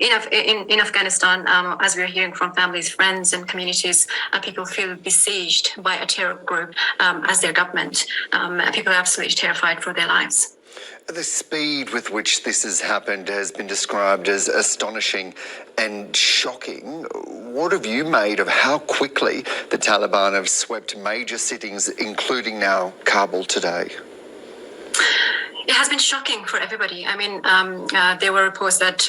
in Afghanistan, as we're hearing from families, friends, and communities, people feel besieged by a terror group as their government. People are absolutely terrified for their lives. The speed with which this has happened has been described as astonishing and shocking. What have you made of how quickly the Taliban have swept major cities, including now Kabul today? It has been shocking for everybody. I mean, there were reports that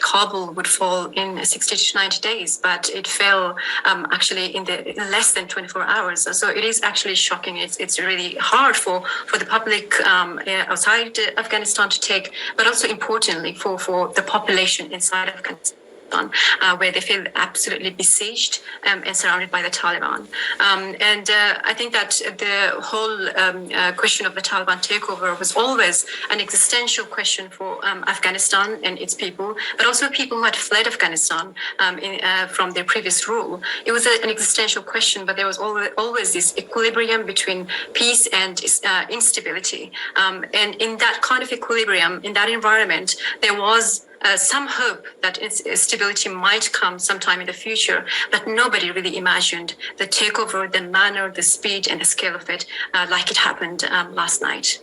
Kabul would fall in 60 to 90 days, but it fell actually in less than 24 hours. So it is actually shocking. It's really hard for the public outside Afghanistan to take, but also importantly for the population inside Afghanistan. Where they feel absolutely besieged and surrounded by the Taliban. And I think that the whole question of the Taliban takeover was always an existential question for Afghanistan and its people, but also people who had fled Afghanistan from their previous rule. It was an existential question, but there was always this equilibrium between peace and instability. And in that kind of equilibrium, in that environment, there was some hope that stability might come sometime in the future, but nobody really imagined the takeover, the manner, the speed, and the scale of it like it happened last night.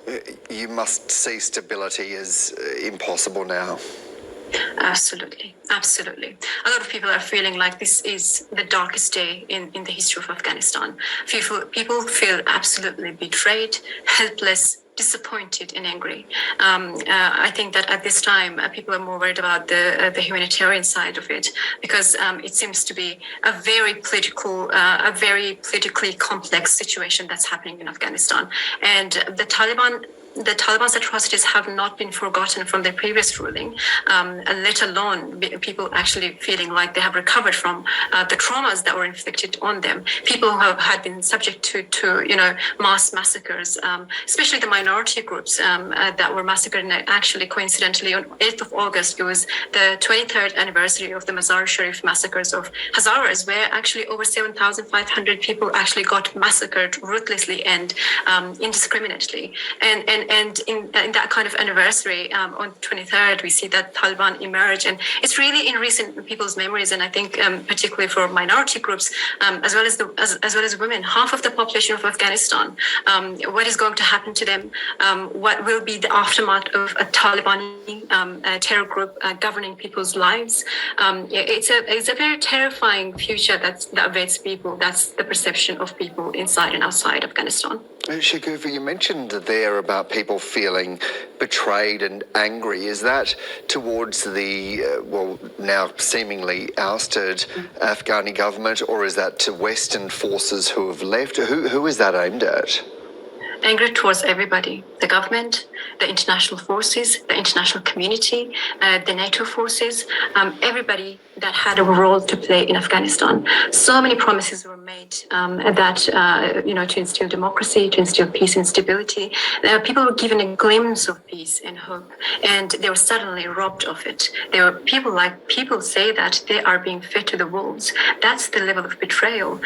You must see stability as impossible now. Absolutely, absolutely. A lot of people are feeling like this is the darkest day in the history of Afghanistan. People feel absolutely betrayed, helpless, disappointed and angry. I think that at this time, people are more worried about the humanitarian side of it, because it seems to be a very politically complex situation that's happening in Afghanistan. And the Taliban's atrocities have not been forgotten from their previous ruling, let alone people actually feeling like they have recovered from the traumas that were inflicted on them. People who had been subject to mass massacres, especially the minority groups that were massacred. And actually, coincidentally, on 8th of August, it was the 23rd anniversary of the Mazar-Sharif massacres of Hazaras, where actually over 7,500 people actually got massacred ruthlessly and indiscriminately. And in that kind of anniversary, on 23rd, we see that Taliban emerge, and it's really in recent people's memories. And I think particularly for minority groups, as well as women, half of the population of Afghanistan, what is going to happen to them? What will be the aftermath of a Taliban terror group governing people's lives? It's a very terrifying future that awaits people. That's the perception of people inside and outside Afghanistan. Shukufa, you mentioned there about people feeling betrayed and angry. Is that towards the, now seemingly ousted Afghani government, or is that to Western forces who have left? Who is that aimed at? Anger towards everybody, the government, the international forces, the international community, the NATO forces, everybody that had a role to play in Afghanistan. So many promises were made to instill democracy, to instill peace and stability. People were given a glimpse of peace and hope, and they were suddenly robbed of it. There were people say that they are being fed to the wolves. That's the level of betrayal.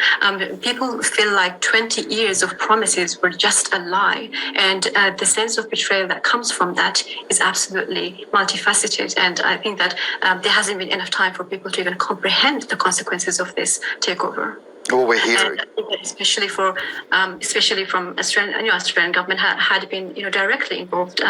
People feel like 20 years of promises were just a lie, and the sense of betrayal that comes from that is absolutely multifaceted. And I think that there hasn't been enough time for people to even comprehend the consequences of this takeover. Well, we're hearing, especially from Australian government had been directly involved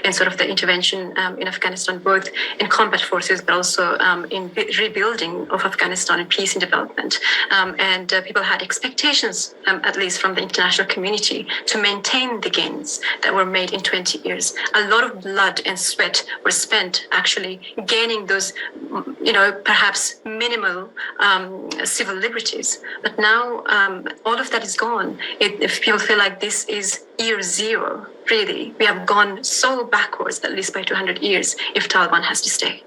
in sort of the intervention in Afghanistan, both in combat forces but also in rebuilding of Afghanistan and peace and development. And people had expectations, at least from the international community, to maintain the gains that were made in 20 years. A lot of blood and sweat were spent actually gaining those, perhaps minimal civil liberties. But now all of that is gone. If people feel like this is year zero, really, we have gone so backwards, at least by 200 years, if Taliban has to stay.